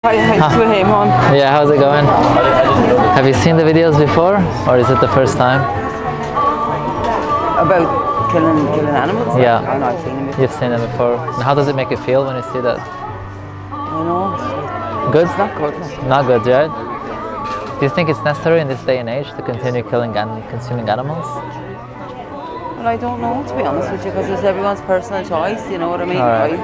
Hi, Yeah, how's it going? Have you seen the videos before, or is it the first time? About killing animals? Yeah. Oh, no, I've seen them before. You've seen them before. And how does it make you feel when you see that? I know. Good? It's not good. Not good, right? Do you think it's necessary in this day and age to continue killing and consuming animals? Well, I don't know, to be honest with you, because it's everyone's personal choice, you know what I mean? Right.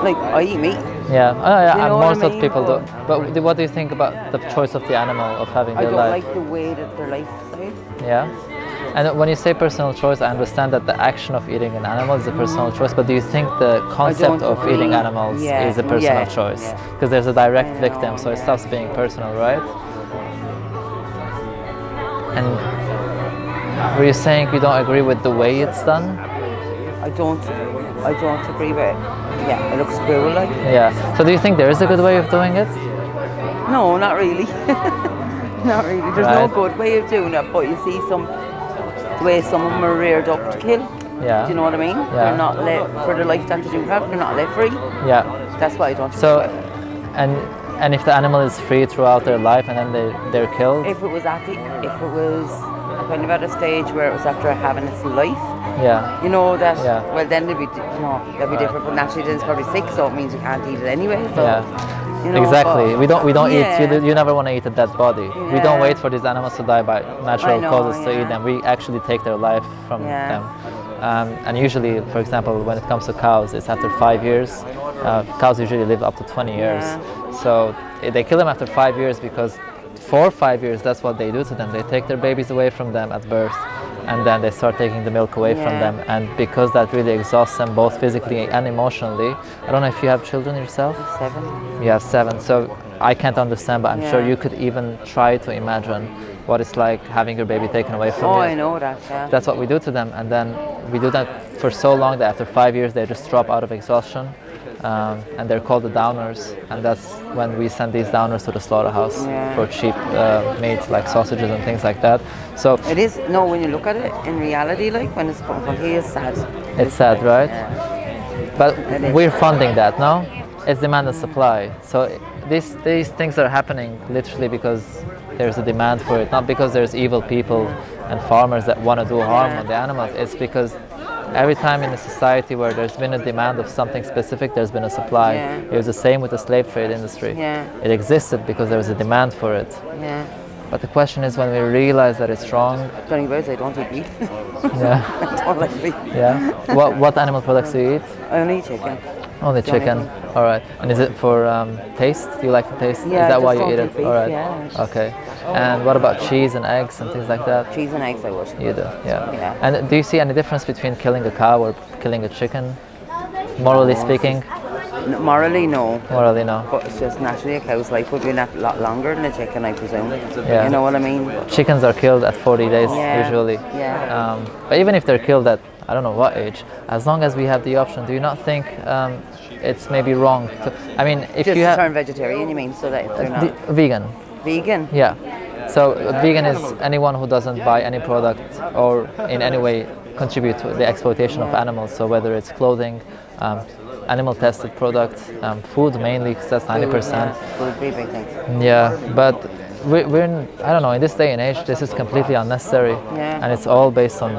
I eat meat. Yeah, You know most what I of people mean? do. But what do you think about the choice of the animal of having I their don't life? like the way that their lifestyle. Yeah. And when you say personal choice, I understand that the action of eating an animal is a personal choice, but do you think the concept of agree. eating animals Yeah, is a personal yeah, choice? yeah. Because there's a direct I know, victim, so it yeah. stops being personal, right? And were you saying you don't agree with the way it's done? I don't agree with it. Yeah, it looks cruel like. Yeah. So do you think there is a good way of doing it? No, not really. Not really. There's no Right. good way of doing it, but you see the way some of them are reared up to kill. Yeah. Do you know what I mean? Yeah. They're not let for the life that they do have. They're not let free. Yeah. That's why I don't. So, agree with it. and if the animal is free throughout their life and then they're killed? If it was kind of at a stage where it was after having its life, Yeah. you know that. Yeah. Well, then they'd be different. But naturally, then it's probably sick, so it means you can't eat it anyway. So, Yeah. you know, Exactly. but- We don't yeah. eat. You never want to eat a dead body. We don't Yeah. wait for these animals to die by natural I know, causes to yeah. eat them. We actually take their life from Yeah. them. And usually, for example, when it comes to cows, it's after 5 years. Cows usually live up to 20 years. Yeah. So they kill them after 5 years because for 5 years, that's what they do to them. They take their babies away from them at birth, and then they start taking the milk away from Yeah. them. And because that really exhausts them both physically and emotionally. I don't know if you have children yourself. 7. You have 7, so I can't understand, but I'm sure Yeah. you could even try to imagine what it's like having your baby taken away from Oh, you. I know that. Yeah. That's what we do to them, and then we do that for so long that after 5 years they just drop out of exhaustion, and they're called the downers, and that's when we send these downers to the slaughterhouse Yeah. for cheap meat like sausages and things like that. So It is. No, when you look at it in reality, like when it's put in here, it's sad. it's sad, right? Yeah. But It is. we're funding that, no? It's demand and supply. So these things are happening literally because there's a demand for it, not because there's evil people and farmers that want to do harm Yeah. on the animals. It's because every time in a society where there's been a demand of something specific, there's been a supply. Yeah. It was the same with the slave trade industry. Yeah. It existed because there was a demand for it. Yeah. But the question is when we realize that it's wrong, The only words I don't eat beef. yeah, I don't like beef. yeah. What animal products do you eat? I only eat chicken. Only The only chicken. thing. All right. And is it for taste? Do you like the taste? Yeah, Is that I why just you eat don't it? eat beef, All right. yeah. Okay. And what about cheese and eggs and things like that? Cheese and eggs I would. You do, yeah. Yeah. And do you see any difference between killing a cow or killing a chicken? Morally speaking? Morally, no. Morally, no. But it's just naturally a cow's life would be a lot longer than a chicken, I presume. Yeah. You know what I mean? Chickens are killed at 40 days Yeah, usually. yeah. But even if they're killed at I don't know what age, as long as we have the option, do you not think it's maybe wrong to? I mean, if Just you to have turn vegetarian, you mean, so that if they're not vegan. vegan? Yeah. So vegan is anyone who doesn't buy any product or in any way contribute to the exploitation of animals. So whether it's clothing, animal tested products, food mainly, 'cause that's 90%. Food, big things. Yeah, but we're in, I don't know, in this day and age, this is completely unnecessary. Yeah. And it's all based on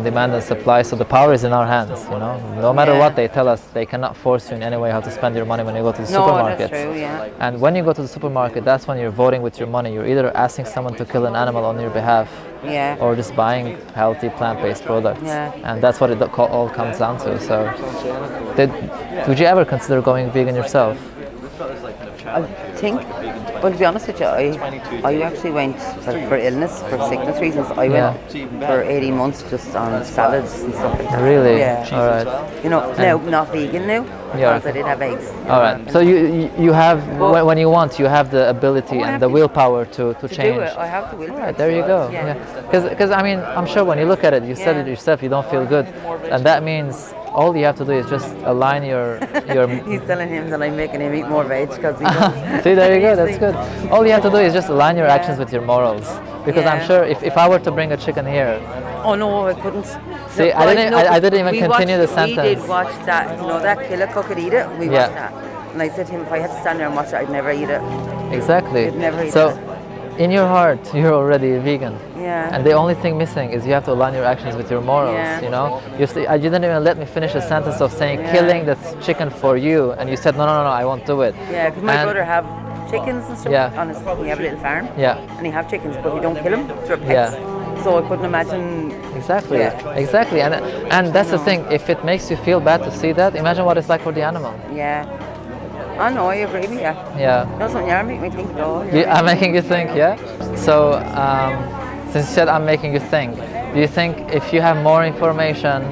demand and supply, so the power is in our hands, you know. No matter Yeah. what they tell us, they cannot force you in any way how to spend your money when you go to the No, supermarket. that's true, yeah. And when you go to the supermarket, that's when you're voting with your money. You're either asking someone to kill an animal on your behalf, Yeah. or just buying healthy plant-based products. Yeah. And that's what it all comes down to. So, would you ever consider going vegan yourself? I think, well, to be honest with you, I actually went for illness, for sickness reasons. I went for 18 months just on salads and stuff like that. Really? Yeah. All right. You know, now not vegan now, Yeah. because I did have eggs. All right. So you have when you want, you have the ability and the willpower to To change. do it, I have the will. Right, there you go. Yeah. Because I mean, I'm sure when you look at it, you said Yeah. it yourself, you don't feel good, and that means all you have to do is just align your He's telling him that I'm making him eat more veg because he does. See, there you go. That's good. All you have to do is just align your actions with your morals. Because I'm Yeah. sure if I were to bring a chicken here, Oh no, I couldn't. See, I didn't even continue the sentence. We did watch that, you know, that Killer Cook and Eat It. We watched that. And I said to him, if I had to stand there and watch it, I'd never eat it. Exactly. I'd never eat so, it. in your heart, you're already a vegan. Yeah. And the only thing missing is you have to align your actions with your morals, Yeah. you know? You didn't even let me finish a sentence of saying killing the chicken for you, and you said, no, I won't do it. Yeah, because my brother have chickens and stuff on his farm. We have a little farm. Yeah. And he have chickens, but we don't kill them. They're pets. So I couldn't imagine. Exactly. Exactly. And that's the thing. If it makes you feel bad to see that, imagine what it's like for the animal. Yeah. I know, I agree with you. Yeah. That's what you're making me think, though. I'm making you think, yeah? So, since you said I'm making you think, do you think if you have more information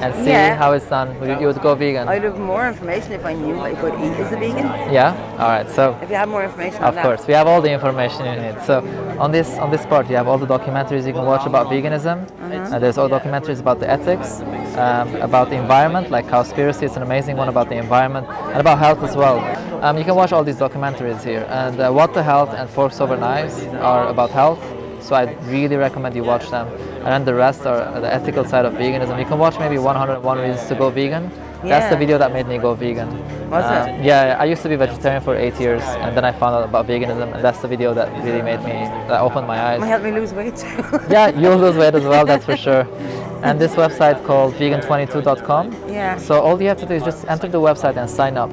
and see how it's done, you would go vegan? I'd have more information if I knew I could eat as a vegan. Yeah? Alright, so... If you have more information Of course, we have all the information you need. So, on this part, you have all the documentaries you can watch about veganism. There's all documentaries about the ethics, about the environment, like Cowspiracy, it's an amazing one about the environment, and about health as well. You can watch all these documentaries here. And What the Health and Forks Over Knives are about health, so I really recommend you watch them. And then the rest are the ethical side of veganism. You can watch maybe 101 Reasons to Go Vegan. That's the video that made me go vegan. Was it? Yeah, I used to be vegetarian for 8 years, and then I found out about veganism, and that's the video that really that opened my eyes. It helped me lose weight. Yeah, you'll lose weight as well, that's for sure. And this website called vegan22.com. Yeah. So all you have to do is just enter the website and sign up.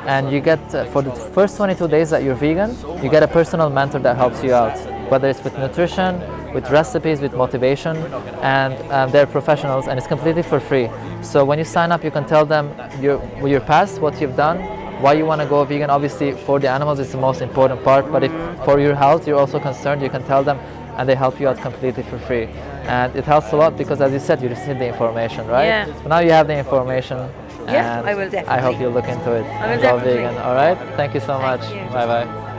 And you get, for the first 22 days that you're vegan, you get a personal mentor that helps you out, whether it's with nutrition, with recipes, with motivation, and they're professionals, and it's completely for free. So when you sign up, you can tell them your past, what you've done, why you want to go vegan. Obviously, for the animals, it's the most important part, but if for your health, you're also concerned, you can tell them, and they help you out completely for free. And it helps a lot because, as you said, you just need the information, right? Yeah. So now you have the information. Yeah, and I will definitely. I hope you'll look into it I will and go definitely. vegan. All right? Thank you so much. you. Bye-bye.